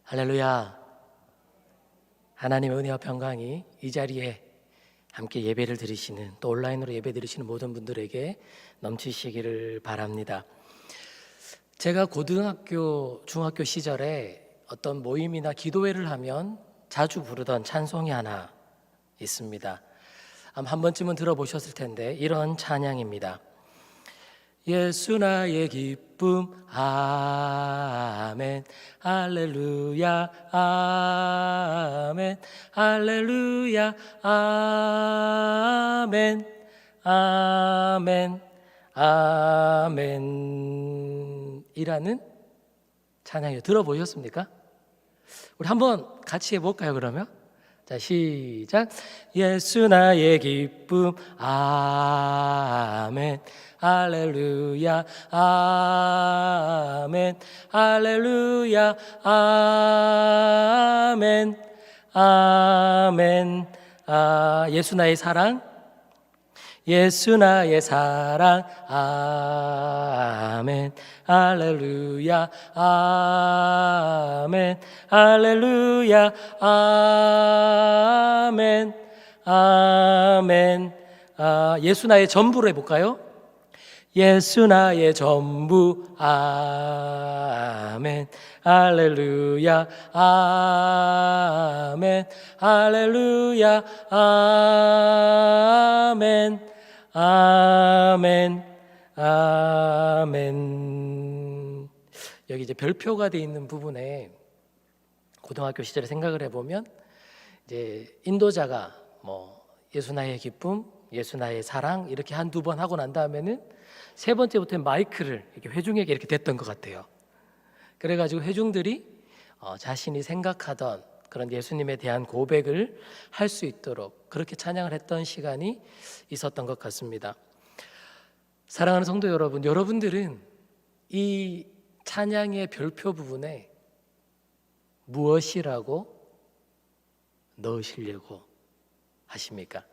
할렐루야. 하나님의 은혜와 평강이 이 자리에 함께 예배를 드리시는, 또 온라인으로 예배 드리시는 모든 분들에게 넘치시기를 바랍니다. 제가 고등학교, 중학교 시절에 어떤 모임이나 기도회를 하면 자주 부르던 찬송이 하나 있습니다. 아마 한 번쯤은 들어보셨을 텐데 이런 찬양입니다. 예수 나의 기쁨, 아멘, 할렐루야, 아멘, 할렐루야, 아멘, 아멘, 아멘 이라는 찬양이요. 들어보셨습니까? 우리 한번 같이 해볼까요, 그러면? 자, 시작. 예수 나의 기쁨, 아멘, 할렐루야, 아멘, 할렐루야, 아멘, 아멘. 예수 나의 사랑, 예수 나의 사랑, 아멘, 할렐루야, 아멘, 할렐루야, 아멘, 아멘. 예수 나의 전부로 해볼까요? 예수 나의 전부, 아멘, 할렐루야, 아멘, 할렐루야, 아멘, 아멘, 아멘. 여기 이제 별표가 되어 있는 부분에 고등학교 시절에 생각을 해보면 이제 인도자가 예수 나의 기쁨, 예수 나의 사랑 이렇게 한두 번 하고 난 다음에는 세 번째부터는 마이크를 이렇게 회중에게 이렇게 댔던 것 같아요. 그래가지고 회중들이 자신이 생각하던 그런 예수님에 대한 고백을 할 수 있도록 그렇게 찬양을 했던 시간이 있었던 것 같습니다. 사랑하는 성도 여러분, 여러분들은 이 찬양의 별표 부분에 무엇이라고 넣으시려고 하십니까?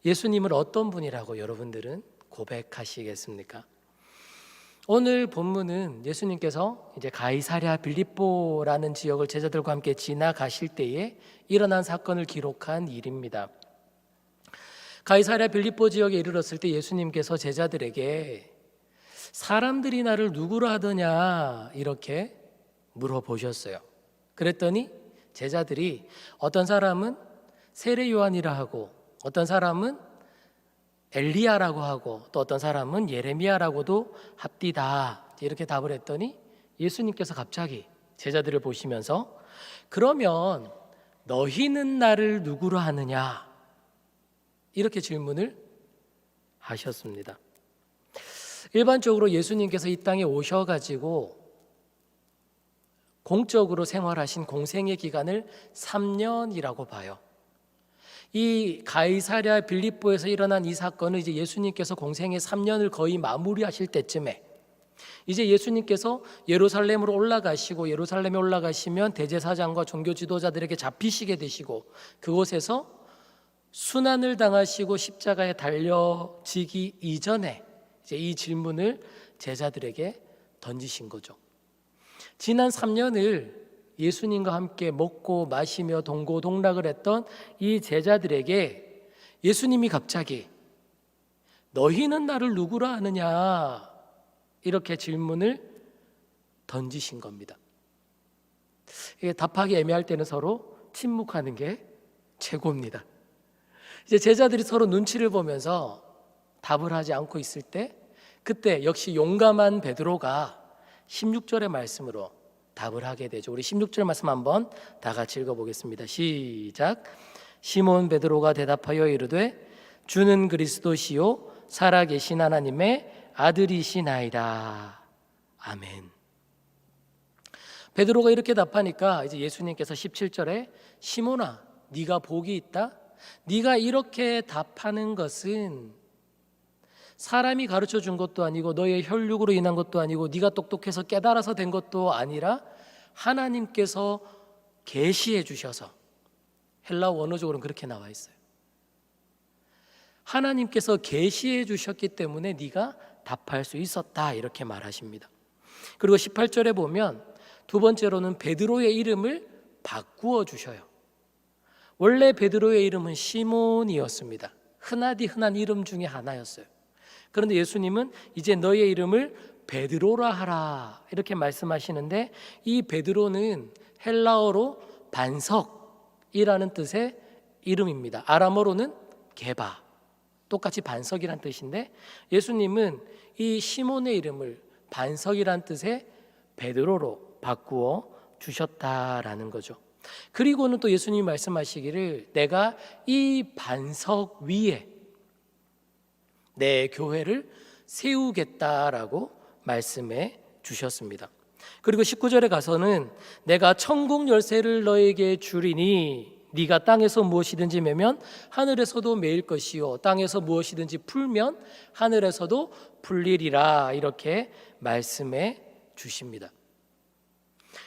예수님을 어떤 분이라고 여러분들은 고백하시겠습니까? 오늘 본문은 예수님께서 이제 가이사랴 빌립보라는 지역을 제자들과 함께 지나가실 때에 일어난 사건을 기록한 일입니다. 가이사랴 빌립보 지역에 이르렀을 때 예수님께서 제자들에게 사람들이 나를 누구로 하더냐 이렇게 물어보셨어요. 그랬더니 제자들이 어떤 사람은 세례 요한이라 하고, 어떤 사람은 엘리야라고 하고, 또 어떤 사람은 예레미야라고도 합디다 이렇게 답을 했더니 예수님께서 갑자기 제자들을 보시면서 그러면 너희는 나를 누구로 하느냐 이렇게 질문을 하셨습니다. 일반적으로 예수님께서 이 땅에 오셔가지고 공적으로 생활하신 공생의 기간을 3년이라고 봐요. 이 가이사랴 빌립보에서 일어난 이 사건은 이제 예수님께서 공생의 3년을 거의 마무리하실 때쯤에 이제 예수님께서 예루살렘으로 올라가시고, 예루살렘에 올라가시면 대제사장과 종교 지도자들에게 잡히시게 되시고, 그곳에서 순환을 당하시고 십자가에 달려지기 이전에 이제 이 질문을 제자들에게 던지신 거죠. 지난 3년을 예수님과 함께 먹고 마시며 동고동락을 했던 이 제자들에게 예수님이 갑자기 너희는 나를 누구라 하느냐 이렇게 질문을 던지신 겁니다. 이게 답하기 애매할 때는 서로 침묵하는 게 최고입니다. 이제 제자들이 서로 눈치를 보면서 답을 하지 않고 있을 때, 그때 역시 용감한 베드로가 16절의 말씀으로 답을 하게 되죠. 우리 16절 말씀 한번 다 같이 읽어보겠습니다. 시작. 시몬 베드로가 대답하여 이르되 주는 그리스도시요 살아계신 하나님의 아들이시나이다. 아멘. 베드로가 이렇게 답하니까 이제 예수님께서 17절에 시몬아, 네가 복이 있다. 네가 이렇게 답하는 것은 사람이 가르쳐 준 것도 아니고 너의 혈육으로 인한 것도 아니고 네가 똑똑해서 깨달아서 된 것도 아니라 하나님께서 계시해 주셔서, 헬라어 원어적으로는 그렇게 나와 있어요. 하나님께서 계시해 주셨기 때문에 네가 답할 수 있었다 이렇게 말하십니다. 그리고 18절에 보면 두 번째로는 베드로의 이름을 바꾸어 주셔요. 원래 베드로의 이름은 시몬이었습니다. 흔하디 흔한 이름 중에 하나였어요. 그런데 예수님은 이제 너의 이름을 베드로라 하라 이렇게 말씀하시는데, 이 베드로는 헬라어로 반석이라는 뜻의 이름입니다. 아람어로는 게바, 똑같이 반석이란 뜻인데, 예수님은 이 시몬의 이름을 반석이란 뜻의 베드로로 바꾸어 주셨다라는 거죠. 그리고는 또 예수님이 말씀하시기를 내가 이 반석 위에 내 교회를 세우겠다라고 말씀해 주셨습니다. 그리고 19절에 가서는 내가 천국 열쇠를 너에게 주리니 네가 땅에서 무엇이든지 매면 하늘에서도 매일 것이요 땅에서 무엇이든지 풀면 하늘에서도 풀리리라 이렇게 말씀해 주십니다.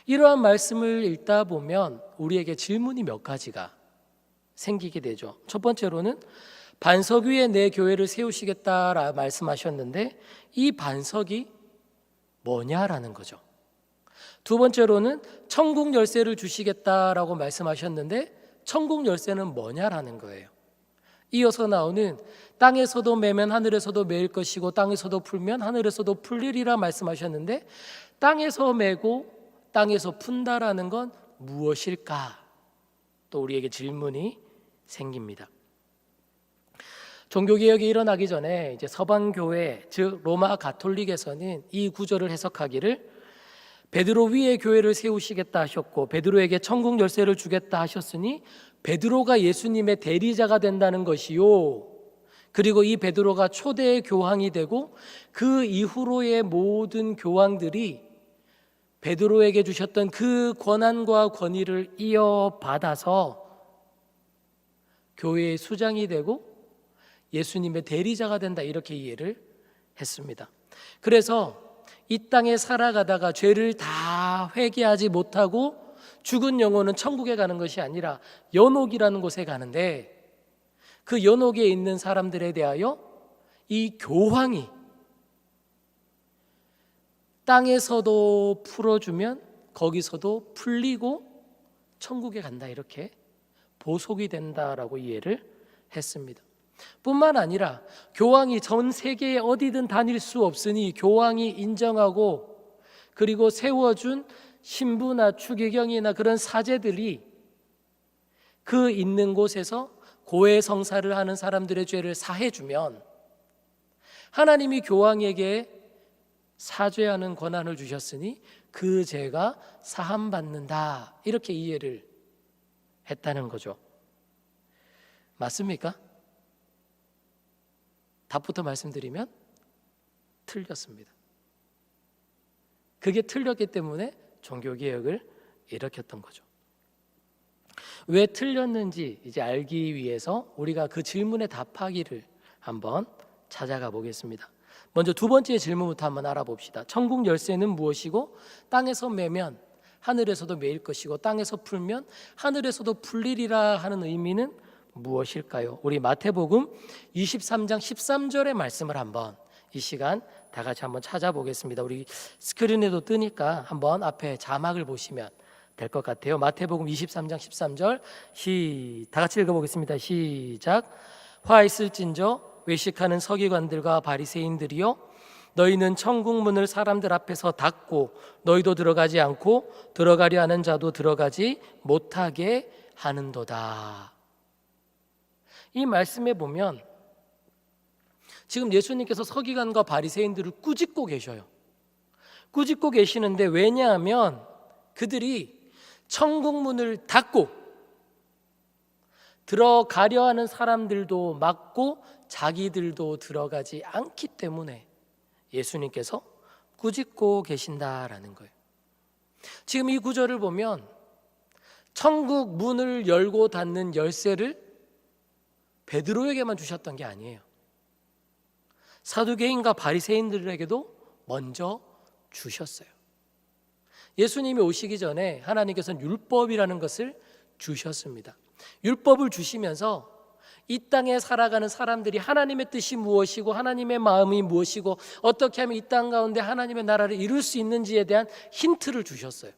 이러한 말씀을 읽다 보면 우리에게 질문이 몇 가지가 생기게 되죠. 첫 번째로는 반석 위에 내 교회를 세우시겠다라 말씀하셨는데 이 반석이 뭐냐라는 거죠. 두 번째로는 천국 열쇠를 주시겠다라고 말씀하셨는데 천국 열쇠는 뭐냐라는 거예요. 이어서 나오는 땅에서도 매면 하늘에서도 매일 것이고 땅에서도 풀면 하늘에서도 풀리리라 말씀하셨는데 땅에서 매고 땅에서 푼다라는 건 무엇일까? 또 우리에게 질문이 생깁니다. 종교개혁이 일어나기 전에 이제 서방교회 즉 로마 가톨릭에서는 이 구절을 해석하기를 베드로 위에 교회를 세우시겠다 하셨고 베드로에게 천국 열쇠를 주겠다 하셨으니 베드로가 예수님의 대리자가 된다는 것이요, 그리고 이 베드로가 초대 교황이 되고 그 이후로의 모든 교황들이 베드로에게 주셨던 그 권한과 권위를 이어받아서 교회의 수장이 되고 예수님의 대리자가 된다 이렇게 이해를 했습니다. 그래서 이 땅에 살아가다가 죄를 다 회개하지 못하고 죽은 영혼은 천국에 가는 것이 아니라 연옥이라는 곳에 가는데 그 연옥에 있는 사람들에 대하여 이 교황이 땅에서도 풀어주면 거기서도 풀리고 천국에 간다 이렇게 보속이 된다라고 이해를 했습니다. 뿐만 아니라 교황이 전 세계에 어디든 다닐 수 없으니 교황이 인정하고 그리고 세워준 신부나 추기경이나 그런 사제들이 그 있는 곳에서 고해성사를 하는 사람들의 죄를 사해주면 하나님이 교황에게 사죄하는 권한을 주셨으니 그 죄가 사함받는다 이렇게 이해를 했다는 거죠. 맞습니까? 답부터 말씀드리면 틀렸습니다. 그게 틀렸기 때문에 종교개혁을 일으켰던 거죠. 왜 틀렸는지 이제 알기 위해서 우리가 그 질문에 답하기를 한번 찾아가 보겠습니다. 먼저 두 번째 질문부터 한번 알아봅시다. 천국 열쇠는 무엇이고 땅에서 매면 하늘에서도 매일 것이고 땅에서 풀면 하늘에서도 풀리리라 하는 의미는 무엇일까요? 우리 마태복음 23장 13절의 말씀을 한번 이 시간 다 같이 한번 찾아보겠습니다. 우리 스크린에도 뜨니까 한번 앞에 자막을 보시면 될 것 같아요. 마태복음 23장 13절 다 같이 읽어보겠습니다. 시작. 화 있을진저 외식하는 서기관들과 바리새인들이여 너희는 천국 문을 사람들 앞에서 닫고 너희도 들어가지 않고 들어가려 하는 자도 들어가지 못하게 하는도다. 이 말씀에 보면 지금 예수님께서 서기관과 바리새인들을 꾸짖고 계셔요. 꾸짖고 계시는데 왜냐하면 그들이 천국 문을 닫고 들어가려 하는 사람들도 막고 자기들도 들어가지 않기 때문에 예수님께서 꾸짖고 계신다라는 거예요. 지금 이 구절을 보면 천국 문을 열고 닫는 열쇠를 베드로에게만 주셨던 게 아니에요. 사두개인과 바리새인들에게도 먼저 주셨어요. 예수님이 오시기 전에 하나님께서는 율법이라는 것을 주셨습니다. 율법을 주시면서 이 땅에 살아가는 사람들이 하나님의 뜻이 무엇이고 하나님의 마음이 무엇이고 어떻게 하면 이 땅 가운데 하나님의 나라를 이룰 수 있는지에 대한 힌트를 주셨어요.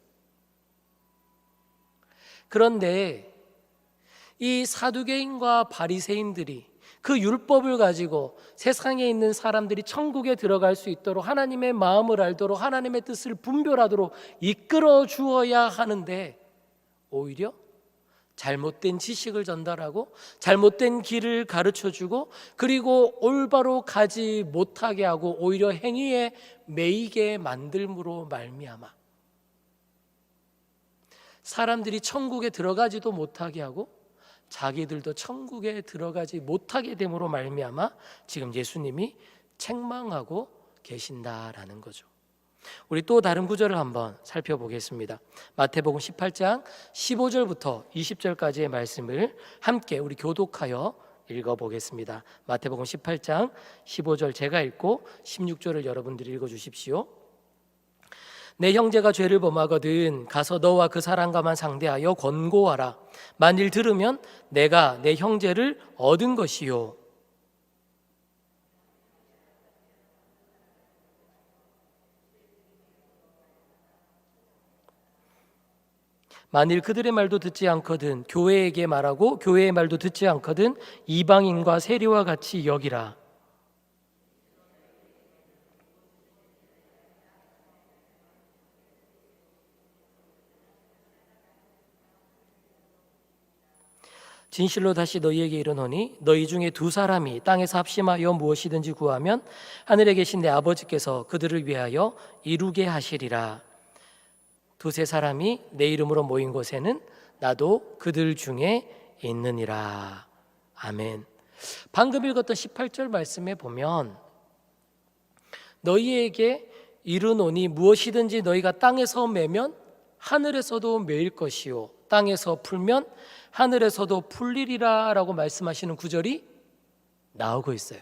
그런데 이 사두개인과 바리새인들이 그 율법을 가지고 세상에 있는 사람들이 천국에 들어갈 수 있도록 하나님의 마음을 알도록 하나님의 뜻을 분별하도록 이끌어 주어야 하는데 오히려 잘못된 지식을 전달하고 잘못된 길을 가르쳐주고 그리고 올바로 가지 못하게 하고 오히려 행위에 매이게 만들므로 말미암아 사람들이 천국에 들어가지도 못하게 하고 자기들도 천국에 들어가지 못하게 됨으로 말미암아 지금 예수님이 책망하고 계신다라는 거죠. 우리 또 다른 구절을 한번 살펴보겠습니다. 마태복음 18장 15절부터 20절까지의 말씀을 함께 우리 교독하여 읽어보겠습니다. 마태복음 18장 15절 제가 읽고 16절을 여러분들이 읽어주십시오. 내 형제가 죄를 범하거든 가서 너와 그 사람과만 상대하여 권고하라. 만일 들으면 내가 내 형제를 얻은 것이요 만일 그들의 말도 듣지 않거든 교회에게 말하고 교회의 말도 듣지 않거든 이방인과 세리와 같이 여기라. 진실로 다시 너희에게 이르노니 너희 중에 두 사람이 땅에서 합심하여 무엇이든지 구하면 하늘에 계신 내 아버지께서 그들을 위하여 이루게 하시리라. 두세 사람이 내 이름으로 모인 곳에는 나도 그들 중에 있느니라. 아멘. 방금 읽었던 18절 말씀에 보면 너희에게 이르노니 무엇이든지 너희가 땅에서 매면 하늘에서도 매일 것이요 땅에서 풀면 하늘에서도 풀리리라 라고 말씀하시는 구절이 나오고 있어요.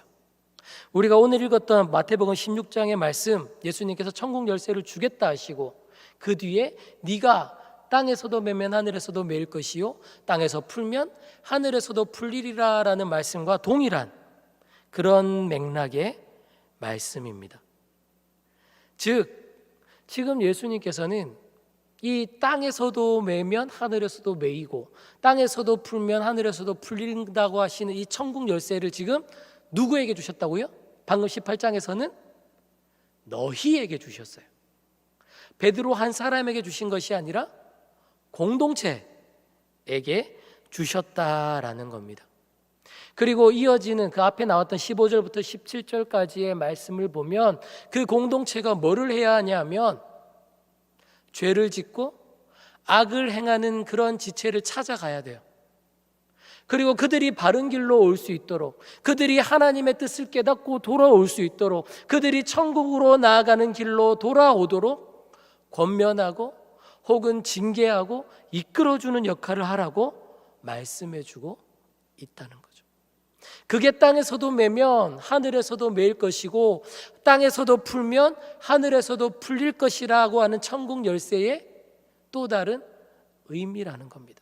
우리가 오늘 읽었던 마태복음 16장의 말씀, 예수님께서 천국 열쇠를 주겠다 하시고 그 뒤에 네가 땅에서도 매면 하늘에서도 매일 것이요 땅에서 풀면 하늘에서도 풀리리라 라는 말씀과 동일한 그런 맥락의 말씀입니다. 즉 지금 예수님께서는 이 땅에서도 매면 하늘에서도 매이고 땅에서도 풀면 하늘에서도 풀린다고 하시는 이 천국 열쇠를 지금 누구에게 주셨다고요? 방금 18장에서는 너희에게 주셨어요. 베드로 한 사람에게 주신 것이 아니라 공동체에게 주셨다라는 겁니다. 그리고 이어지는 그 앞에 나왔던 15절부터 17절까지의 말씀을 보면 그 공동체가 뭐를 해야 하냐면 죄를 짓고 악을 행하는 그런 지체를 찾아가야 돼요. 그리고 그들이 바른 길로 올 수 있도록 그들이 하나님의 뜻을 깨닫고 돌아올 수 있도록 그들이 천국으로 나아가는 길로 돌아오도록 권면하고 혹은 징계하고 이끌어주는 역할을 하라고 말씀해주고 있다는 거죠. 그게 땅에서도 매면 하늘에서도 매일 것이고 땅에서도 풀면 하늘에서도 풀릴 것이라고 하는 천국 열쇠의 또 다른 의미라는 겁니다.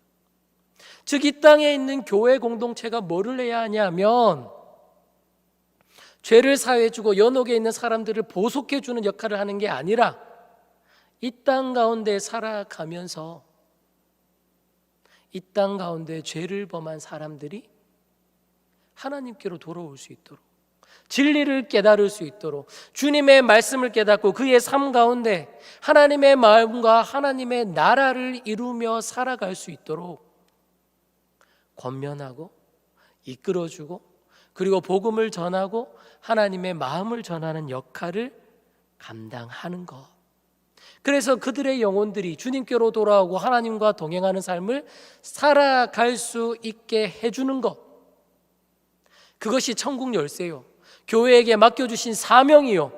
즉 이 땅에 있는 교회 공동체가 뭐를 해야 하냐면 죄를 사해주고 연옥에 있는 사람들을 보속해주는 역할을 하는 게 아니라 이 땅 가운데 살아가면서 이 땅 가운데 죄를 범한 사람들이 하나님께로 돌아올 수 있도록 진리를 깨달을 수 있도록 주님의 말씀을 깨닫고 그의 삶 가운데 하나님의 마음과 하나님의 나라를 이루며 살아갈 수 있도록 권면하고 이끌어주고 그리고 복음을 전하고 하나님의 마음을 전하는 역할을 감당하는 것. 그래서 그들의 영혼들이 주님께로 돌아오고 하나님과 동행하는 삶을 살아갈 수 있게 해주는 것. 그것이 천국 열쇠요. 교회에게 맡겨주신 사명이요.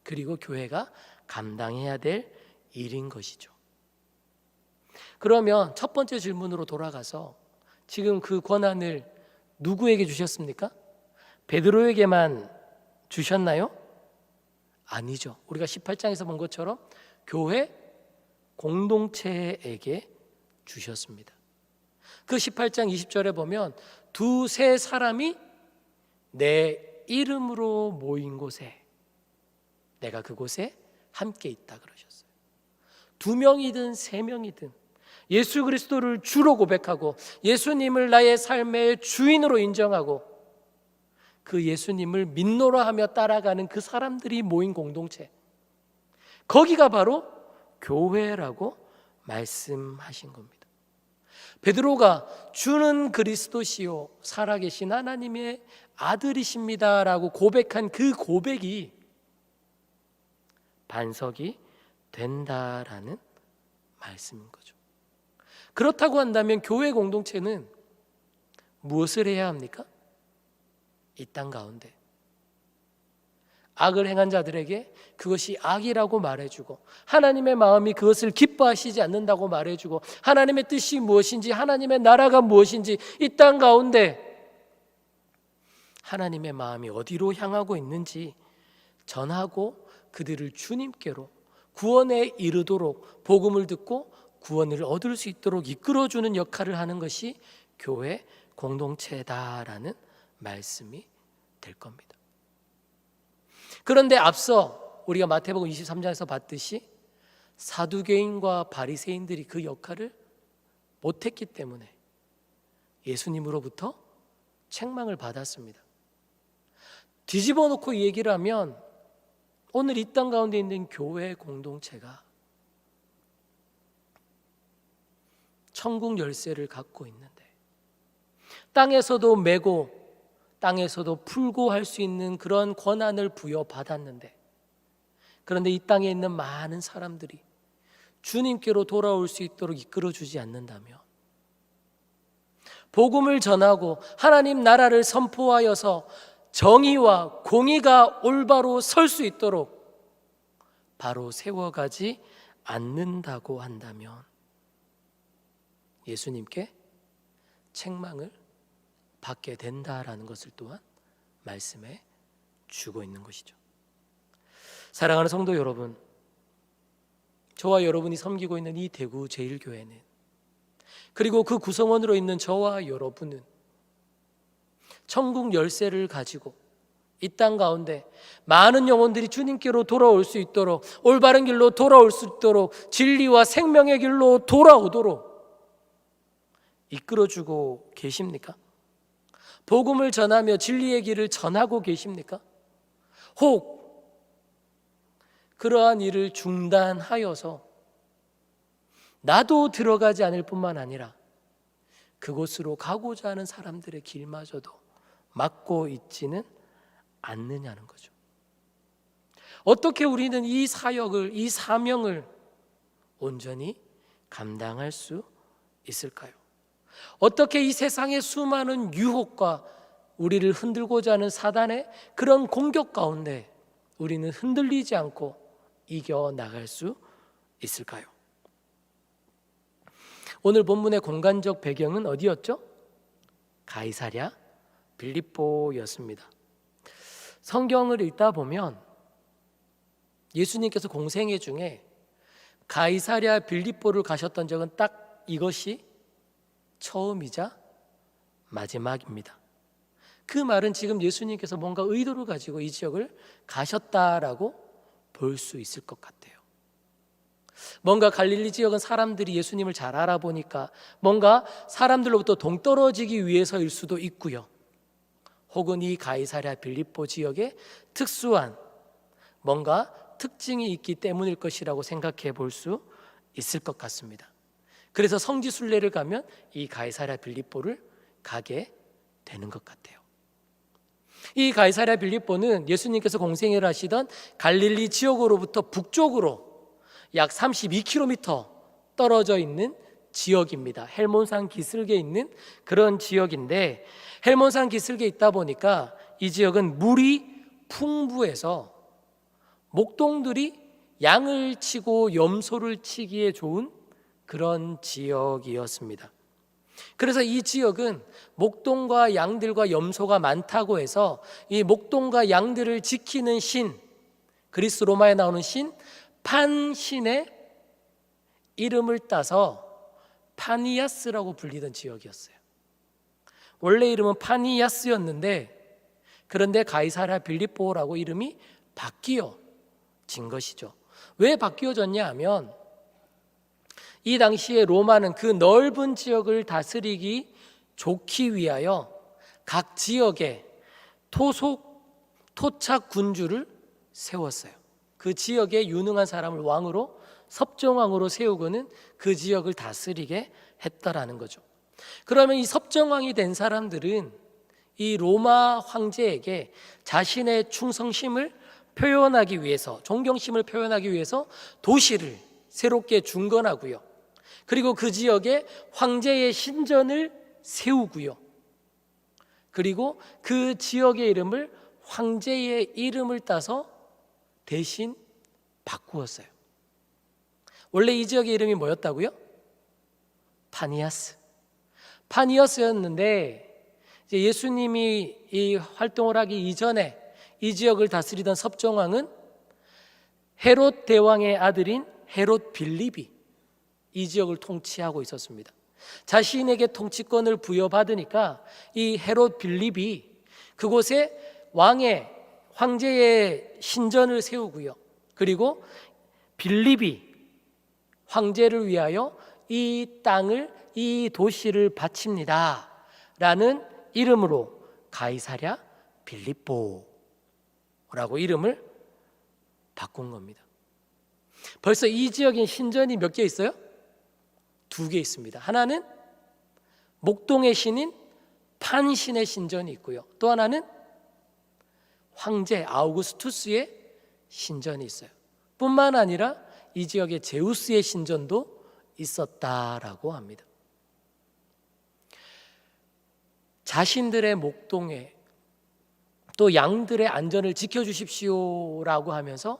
그리고 교회가 감당해야 될 일인 것이죠. 그러면 첫 번째 질문으로 돌아가서 지금 그 권한을 누구에게 주셨습니까? 베드로에게만 주셨나요? 아니죠. 우리가 18장에서 본 것처럼 교회 공동체에게 주셨습니다. 그 18장 20절에 보면 두세 사람이 내 이름으로 모인 곳에 내가 그곳에 함께 있다 그러셨어요. 2명이든 3명이든 예수 그리스도를 주로 고백하고 예수님을 나의 삶의 주인으로 인정하고 그 예수님을 믿노라 하며 따라가는 그 사람들이 모인 공동체, 거기가 바로 교회라고 말씀하신 겁니다. 베드로가 주는 그리스도시요 살아계신 하나님의 아들이십니다라고 고백한 그 고백이 반석이 된다라는 말씀인 거죠. 그렇다고 한다면 교회 공동체는 무엇을 해야 합니까? 이 땅 가운데 악을 행한 자들에게 그것이 악이라고 말해주고, 하나님의 마음이 그것을 기뻐하시지 않는다고 말해주고, 하나님의 뜻이 무엇인지, 하나님의 나라가 무엇인지, 이 땅 가운데 하나님의 마음이 어디로 향하고 있는지 전하고 그들을 주님께로 구원에 이르도록, 복음을 듣고 구원을 얻을 수 있도록 이끌어주는 역할을 하는 것이 교회 공동체다라는 말씀이 될 겁니다. 그런데 앞서 우리가 마태복음 23장에서 봤듯이 사두개인과 바리새인들이 그 역할을 못했기 때문에 예수님으로부터 책망을 받았습니다. 뒤집어 놓고 이 얘기를 하면 오늘 이 땅 가운데 있는 교회 공동체가 천국 열쇠를 갖고 있는데, 땅에서도 매고 땅에서도 풀고 할 수 있는 그런 권한을 부여받았는데, 그런데 이 땅에 있는 많은 사람들이 주님께로 돌아올 수 있도록 이끌어주지 않는다면, 복음을 전하고 하나님 나라를 선포하여서 정의와 공의가 올바로 설 수 있도록 바로 세워가지 않는다고 한다면 예수님께 책망을 받게 된다라는 것을 또한 말씀해 주고 있는 것이죠. 사랑하는 성도 여러분, 저와 여러분이 섬기고 있는 이 대구 제일교회는, 그리고 그 구성원으로 있는 저와 여러분은 천국 열쇠를 가지고 이 땅 가운데 많은 영혼들이 주님께로 돌아올 수 있도록, 올바른 길로 돌아올 수 있도록, 진리와 생명의 길로 돌아오도록 이끌어주고 계십니까? 복음을 전하며 진리의 길을 전하고 계십니까? 혹 그러한 일을 중단하여서 나도 들어가지 않을 뿐만 아니라 그곳으로 가고자 하는 사람들의 길마저도 막고 있지는 않느냐는 거죠. 어떻게 우리는 이 사역을, 이 사명을 온전히 감당할 수 있을까요? 어떻게 이 세상의 수많은 유혹과 우리를 흔들고자 하는 사단의 그런 공격 가운데 우리는 흔들리지 않고 이겨나갈 수 있을까요? 오늘 본문의 공간적 배경은 어디였죠? 가이사랴 빌립보였습니다. 성경을 읽다 보면 예수님께서 공생애 중에 가이사랴 빌립보를 가셨던 적은 딱 이것이 처음이자 마지막입니다. 그 말은 지금 예수님께서 뭔가 의도를 가지고 이 지역을 가셨다라고 볼 수 있을 것 같아요. 뭔가 갈릴리 지역은 사람들이 예수님을 잘 알아보니까 뭔가 사람들로부터 동떨어지기 위해서일 수도 있고요. 혹은 이 가이사랴 빌립보 지역에 특수한 뭔가 특징이 있기 때문일 것이라고 생각해 볼 수 있을 것 같습니다. 그래서 성지 순례를 가면 이 가이사랴 빌립보를 가게 되는 것 같아요. 이 가이사랴 빌립보는 예수님께서 공생애를 하시던 갈릴리 지역으로부터 북쪽으로 약 32km 떨어져 있는 지역입니다. 헬몬산 기슭에 있는 그런 지역인데, 헬몬산 기슭에 있다 보니까 이 지역은 물이 풍부해서 목동들이 양을 치고 염소를 치기에 좋은 그런 지역이었습니다. 그래서 이 지역은 목동과 양들과 염소가 많다고 해서 이 목동과 양들을 지키는 신, 그리스 로마에 나오는 신 판신의 이름을 따서 파니아스라고 불리던 지역이었어요. 원래 이름은 파니아스였는데 그런데 가이사랴 빌립보라고 이름이 바뀌어진 것이죠. 왜 바뀌어졌냐 하면 이 당시에 로마는 그 넓은 지역을 다스리기 좋기 위하여 각 지역에 토착 군주를 세웠어요. 그 지역에 유능한 사람을 왕으로, 섭정왕으로 세우고는 그 지역을 다스리게 했다라는 거죠. 그러면 이 섭정왕이 된 사람들은 이 로마 황제에게 자신의 충성심을 표현하기 위해서, 존경심을 표현하기 위해서 도시를 새롭게 중건하고요. 그리고 그 지역에 황제의 신전을 세우고요. 그리고 그 지역의 이름을 황제의 이름을 따서 대신 바꾸었어요. 원래 이 지역의 이름이 뭐였다고요? 파니어스였는데 이제 예수님이 이 활동을 하기 이전에 이 지역을 다스리던 섭정왕은 헤롯 대왕의 아들인 헤롯 빌립이 이 지역을 통치하고 있었습니다. 자신에게 통치권을 부여받으니까 이 헤롯 빌립이 그곳에 황제의 신전을 세우고요. 그리고 빌립이 황제를 위하여 이 땅을, 이 도시를 바칩니다 라는 이름으로 가이사랴 빌립보라고 이름을 바꾼 겁니다. 벌써 이 지역에 신전이 몇 개 있어요? 2개 있습니다. 하나는 목동의 신인 판신의 신전이 있고요. 또 하나는 황제 아우구스투스의 신전이 있어요. 뿐만 아니라 이 지역에 제우스의 신전도 있었다라고 합니다. 자신들의 목동에 또 양들의 안전을 지켜주십시오라고 하면서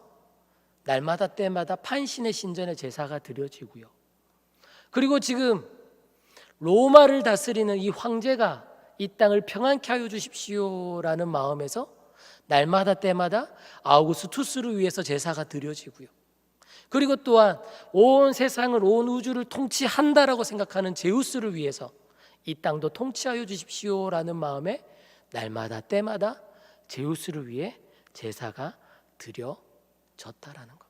날마다 때마다 판신의 신전에 제사가 드려지고요. 그리고 지금 로마를 다스리는 이 황제가 이 땅을 평안케 하여 주십시오라는 마음에서 날마다 때마다 아우구스투스를 위해서 제사가 드려지고요. 그리고 또한 온 세상을, 온 우주를 통치한다라고 생각하는 제우스를 위해서 이 땅도 통치하여 주십시오라는 마음에 날마다 때마다 제우스를 위해 제사가 드려졌다라는 겁니다.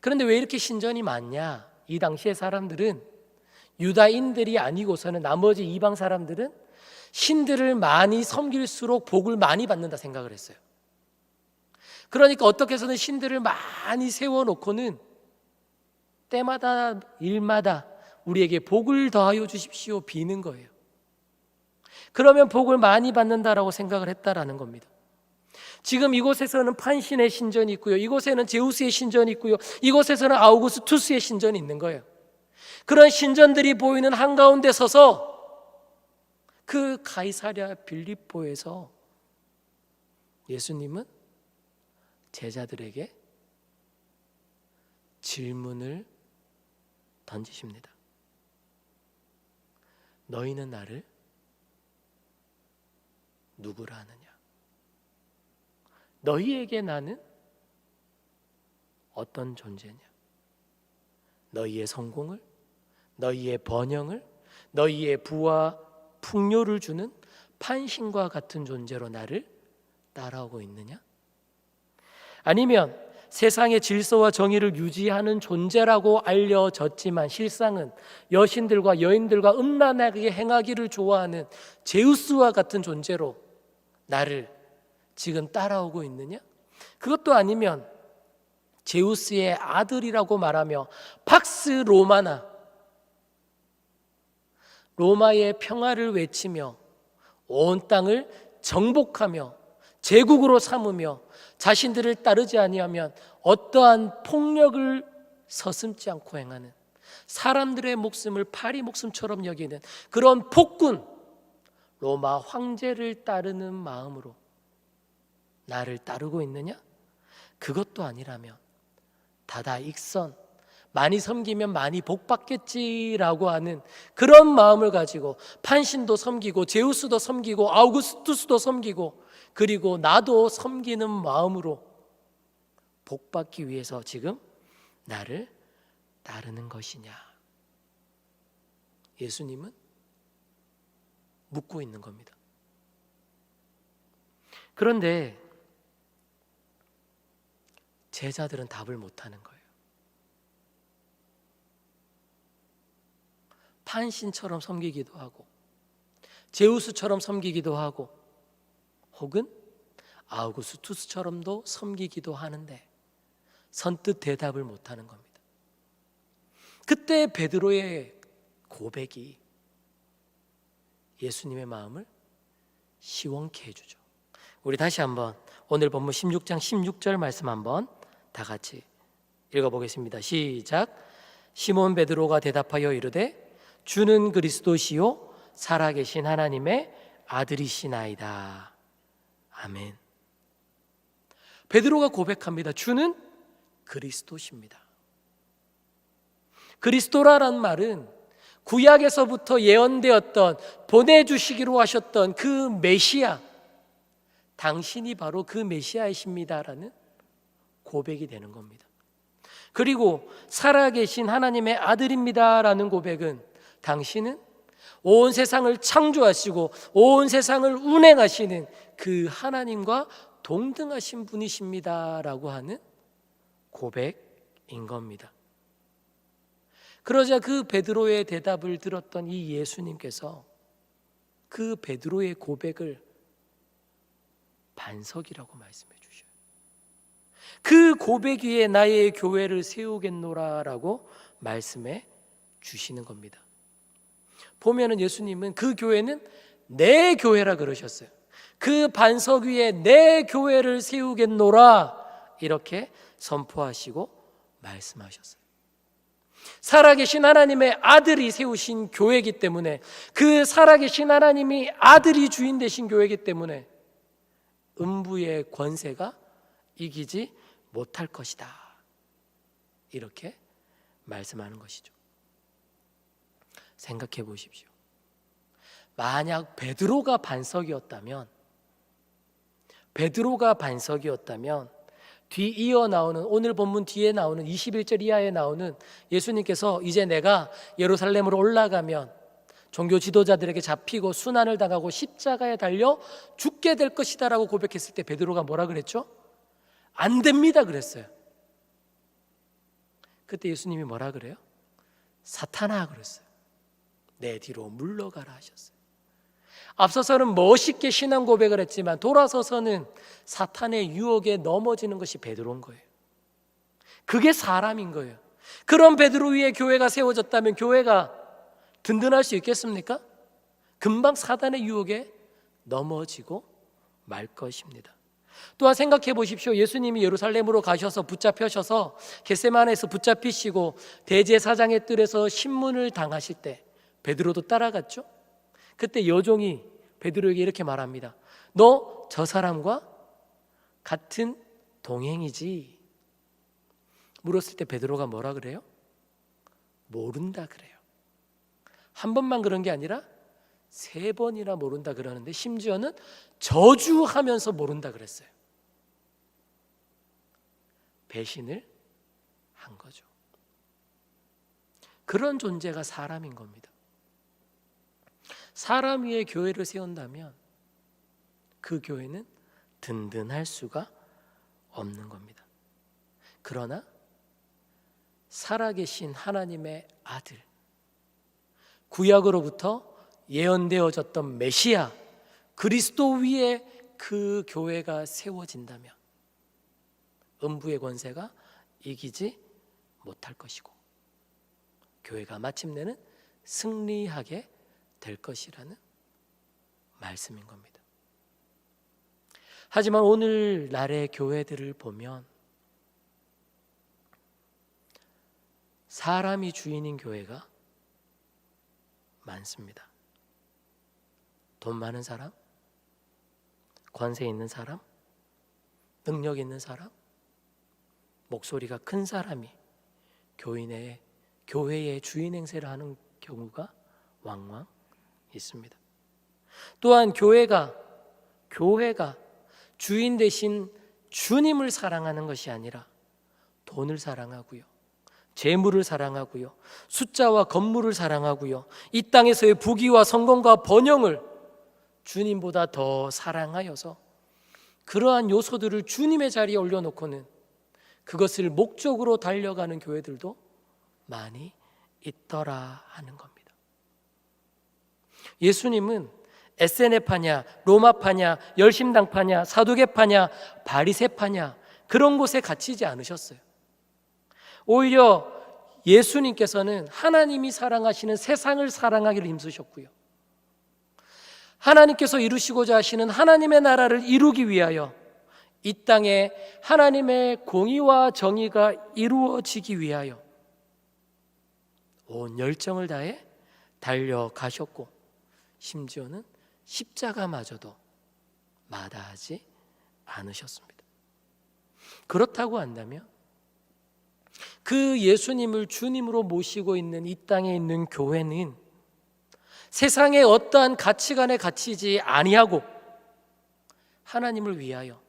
그런데 왜 이렇게 신전이 많냐? 이 당시의 사람들은, 유다인들이 아니고서는 나머지 이방 사람들은 신들을 많이 섬길수록 복을 많이 받는다 생각을 했어요. 그러니까 어떻게 해서는 신들을 많이 세워놓고는 때마다 일마다 우리에게 복을 더하여 주십시오 비는 거예요. 그러면 복을 많이 받는다라고 생각을 했다라는 겁니다. 지금 이곳에서는 판신의 신전이 있고요, 이곳에는 제우스의 신전이 있고요, 이곳에서는 아우구스투스의 신전이 있는 거예요. 그런 신전들이 보이는 한가운데 서서 그 가이사랴 빌립보에서 예수님은 제자들에게 질문을 던지십니다. 너희는 나를 누구라 하느냐? 너희에게 나는 어떤 존재냐? 너희의 성공을, 너희의 번영을, 너희의 부와 풍요를 주는 판신과 같은 존재로 나를 따라오고 있느냐? 아니면 세상의 질서와 정의를 유지하는 존재라고 알려졌지만 실상은 여신들과 여인들과 음란하게 행하기를 좋아하는 제우스와 같은 존재로 나를 지금 따라오고 있느냐? 그것도 아니면 제우스의 아들이라고 말하며 팍스 로마나, 로마의 평화를 외치며 온 땅을 정복하며 제국으로 삼으며 자신들을 따르지 아니하면 어떠한 폭력을 서슴지 않고 행하는, 사람들의 목숨을 파리 목숨처럼 여기는 그런 폭군 로마 황제를 따르는 마음으로 나를 따르고 있느냐? 그것도 아니라면 다다익선, 많이 섬기면 많이 복받겠지라고 하는 그런 마음을 가지고 판신도 섬기고 제우스도 섬기고 아우구스투스도 섬기고 그리고 나도 섬기는 마음으로 복받기 위해서 지금 나를 따르는 것이냐? 예수님은 묻고 있는 겁니다. 그런데 제자들은 답을 못하는 거예요. 판신처럼 섬기기도 하고 제우스처럼 섬기기도 하고 혹은 아우구스투스처럼도 섬기기도 하는데 선뜻 대답을 못하는 겁니다. 그때 베드로의 고백이 예수님의 마음을 시원케 해주죠. 우리 다시 한번 오늘 본문 16장 16절 말씀 한번 다 같이 읽어보겠습니다. 시작. 시몬 베드로가 대답하여 이르되 주는 그리스도시요 살아계신 하나님의 아들이시나이다. 아멘. 베드로가 고백합니다. 주는 그리스도십니다. 그리스도라는 말은 구약에서부터 예언되었던 보내주시기로 하셨던 그 메시아, 당신이 바로 그 메시아이십니다라는 고백이 되는 겁니다. 그리고 살아계신 하나님의 아들입니다라는 고백은 당신은 온 세상을 창조하시고 온 세상을 운행하시는 그 하나님과 동등하신 분이십니다라고 하는 고백인 겁니다. 그러자 그 베드로의 대답을 들었던 이 예수님께서 그 베드로의 고백을 반석이라고 말씀해 주셔요. 그 고백 위에 나의 교회를 세우겠노라라고 말씀해 주시는 겁니다. 보면은 예수님은 그 교회는 내 교회라 그러셨어요. 그 반석 위에 내 교회를 세우겠노라 이렇게 선포하시고 말씀하셨어요. 살아계신 하나님의 아들이 세우신 교회이기 때문에, 그 살아계신 하나님이 아들이 주인 되신 교회이기 때문에 음부의 권세가 이기지 못할 것이다, 이렇게 말씀하는 것이죠. 생각해 보십시오. 만약 베드로가 반석이었다면 뒤 이어 나오는, 오늘 본문 뒤에 나오는 21절 이하에 나오는 예수님께서 이제 내가 예루살렘으로 올라가면 종교 지도자들에게 잡히고 순환을 당하고 십자가에 달려 죽게 될 것이다 라고 고백했을 때 베드로가 뭐라 그랬죠? 안 됩니다 그랬어요. 그때 예수님이 뭐라 그래요? 사탄아 그랬어요. 내 뒤로 물러가라 하셨어요. 앞서서는 멋있게 신앙 고백을 했지만 돌아서서는 사탄의 유혹에 넘어지는 것이 베드로인 거예요. 그게 사람인 거예요. 그런 베드로 위에 교회가 세워졌다면 교회가 든든할 수 있겠습니까? 금방 사탄의 유혹에 넘어지고 말 것입니다. 또한 생각해 보십시오. 예수님이 예루살렘으로 가셔서 붙잡혀셔서 겟세마네에서 붙잡히시고 대제사장의 뜰에서 신문을 당하실 때 베드로도 따라갔죠? 그때 여종이 베드로에게 이렇게 말합니다. 너 저 사람과 같은 동행이지? 물었을 때 베드로가 뭐라 그래요? 모른다 그래요. 한 번만 그런 게 아니라 3번이나 모른다 그러는데 심지어는 저주하면서 모른다 그랬어요. 배신을 한 거죠. 그런 존재가 사람인 겁니다. 사람 위에 교회를 세운다면 그 교회는 든든할 수가 없는 겁니다. 그러나 살아계신 하나님의 아들, 구약으로부터 예언되어졌던 메시아 그리스도 위에 그 교회가 세워진다면 음부의 권세가 이기지 못할 것이고 교회가 마침내는 승리하게 될 것이라는 말씀인 겁니다. 하지만 오늘날의 교회들을 보면 사람이 주인인 교회가 많습니다. 돈 많은 사람, 권세 있는 사람, 능력 있는 사람, 목소리가 큰 사람이 교회의 주인 행세를 하는 경우가 왕왕 있습니다. 또한 교회가 주인 대신 주님을 사랑하는 것이 아니라 돈을 사랑하고요, 재물을 사랑하고요, 숫자와 건물을 사랑하고요, 이 땅에서의 부귀와 성공과 번영을 주님보다 더 사랑하여서 그러한 요소들을 주님의 자리에 올려놓고는 그것을 목적으로 달려가는 교회들도 많이 있더라 하는 겁니다. 예수님은 SNF파냐, 로마파냐, 열심당파냐, 사두개파냐, 바리새파냐 그런 곳에 갇히지 않으셨어요. 오히려 예수님께서는 하나님이 사랑하시는 세상을 사랑하기를 힘쓰셨고요, 하나님께서 이루시고자 하시는 하나님의 나라를 이루기 위하여 이 땅에 하나님의 공의와 정의가 이루어지기 위하여 온 열정을 다해 달려가셨고, 심지어는 십자가마저도 마다하지 않으셨습니다. 그렇다고 한다면 그 예수님을 주님으로 모시고 있는 이 땅에 있는 교회는 세상의 어떠한 가치관에 갇히지 아니하고 하나님을 위하여,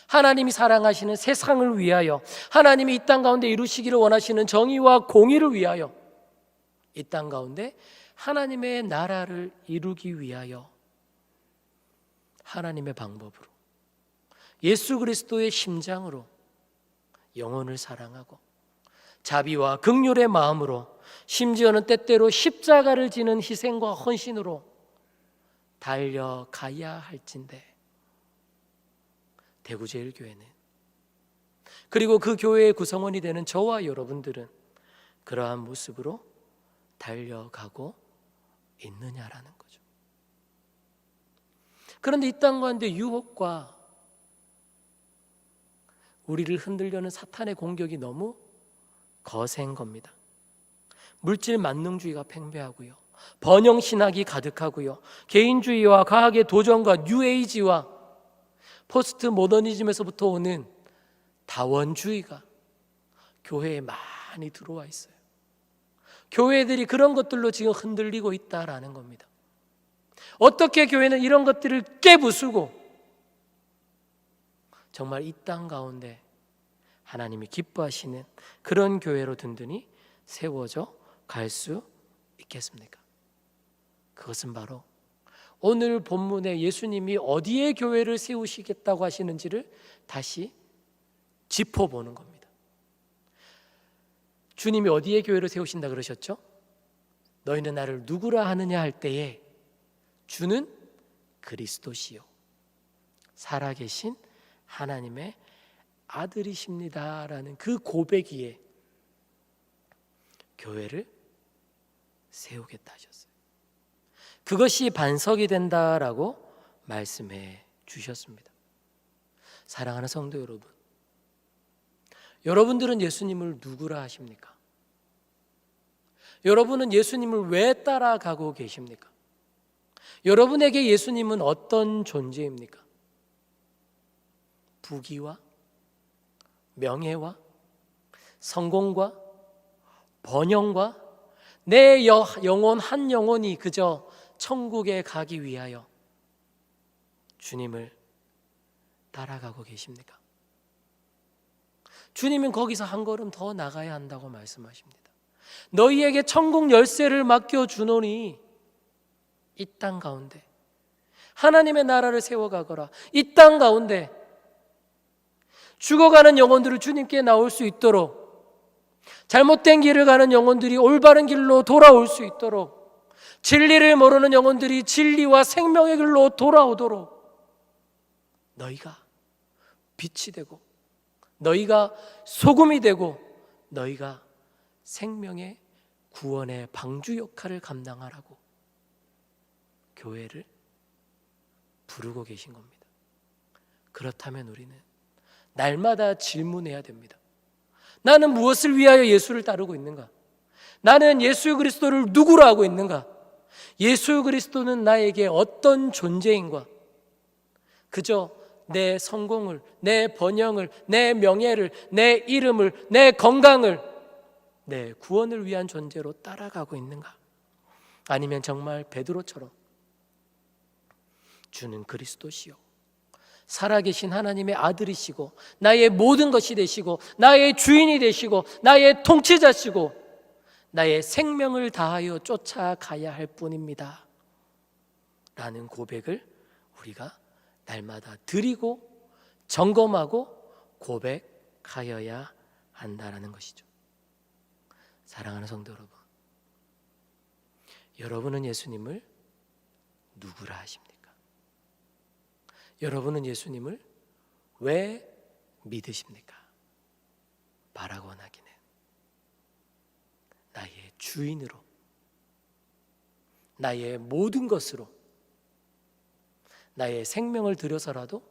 하나님이 사랑하시는 세상을 위하여, 하나님이 이 땅 가운데 이루시기를 원하시는 정의와 공의를 위하여 이 땅 가운데 하나님의 나라를 이루기 위하여 하나님의 방법으로, 예수 그리스도의 심장으로 영혼을 사랑하고 자비와 긍휼의 마음으로, 심지어는 때때로 십자가를 지는 희생과 헌신으로 달려가야 할진대, 대구제일교회는, 그리고 그 교회의 구성원이 되는 저와 여러분들은 그러한 모습으로 달려가고 있느냐라는 거죠. 그런데 이 땅 가운데 유혹과 우리를 흔들려는 사탄의 공격이 너무 거센 겁니다. 물질 만능주의가 팽배하고요, 번영신학이 가득하고요, 개인주의와 과학의 도전과 뉴에이지와 포스트 모더니즘에서부터 오는 다원주의가 교회에 많이 들어와 있어요. 교회들이 그런 것들로 지금 흔들리고 있다라는 겁니다. 어떻게 교회는 이런 것들을 깨부수고 정말 이 땅 가운데 하나님이 기뻐하시는 그런 교회로 든든히 세워져 갈 수 있겠습니까? 그것은 바로 오늘 본문에 예수님이 어디에 교회를 세우시겠다고 하시는지를 다시 짚어보는 겁니다. 주님이 어디에 교회를 세우신다 그러셨죠? 너희는 나를 누구라 하느냐 할 때에 주는 그리스도시요 살아계신 하나님의 아들이십니다라는 그 고백 위에 교회를 세우겠다 하셨어요. 그것이 반석이 된다라고 말씀해 주셨습니다. 사랑하는 성도 여러분, 여러분들은 예수님을 누구라 하십니까? 여러분은 예수님을 왜 따라가고 계십니까? 여러분에게 예수님은 어떤 존재입니까? 부귀와 명예와 성공과 번영과 내 영혼 한 영혼이 그저 천국에 가기 위하여 주님을 따라가고 계십니까? 주님은 거기서 한 걸음 더 나가야 한다고 말씀하십니다. 너희에게 천국 열쇠를 맡겨주노니 이 땅 가운데 하나님의 나라를 세워가거라. 이 땅 가운데 죽어가는 영혼들을 주님께 나올 수 있도록, 잘못된 길을 가는 영혼들이 올바른 길로 돌아올 수 있도록, 진리를 모르는 영혼들이 진리와 생명의 길로 돌아오도록 너희가 빛이 되고, 너희가 소금이 되고, 너희가 생명의 구원의 방주 역할을 감당하라고 교회를 부르고 계신 겁니다. 그렇다면 우리는 날마다 질문해야 됩니다. 나는 무엇을 위하여 예수를 따르고 있는가? 나는 예수 그리스도를 누구로 하고 있는가? 예수 그리스도는 나에게 어떤 존재인가? 그저 내 성공을, 내 번영을, 내 명예를, 내 이름을, 내 건강을, 내 구원을 위한 존재로 따라가고 있는가? 아니면 정말 베드로처럼 주는 그리스도시요 살아계신 하나님의 아들이시고 나의 모든 것이 되시고 나의 주인이 되시고 나의 통치자시고 나의 생명을 다하여 쫓아가야 할 뿐입니다 라는 고백을 우리가 날마다 드리고 점검하고 고백하여야 한다라는 것이죠. 사랑하는 성도 여러분, 여러분은 예수님을 누구라 하십니까? 여러분은 예수님을 왜 믿으십니까? 말하고 원하기는 나의 주인으로, 나의 모든 것으로, 나의 생명을 들여서라도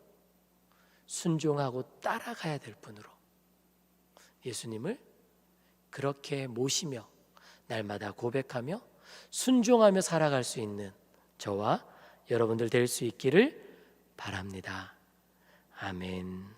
순종하고 따라가야 될 분으로 예수님을 그렇게 모시며 날마다 고백하며 순종하며 살아갈 수 있는 저와 여러분들 될 수 있기를 바랍니다. 아멘.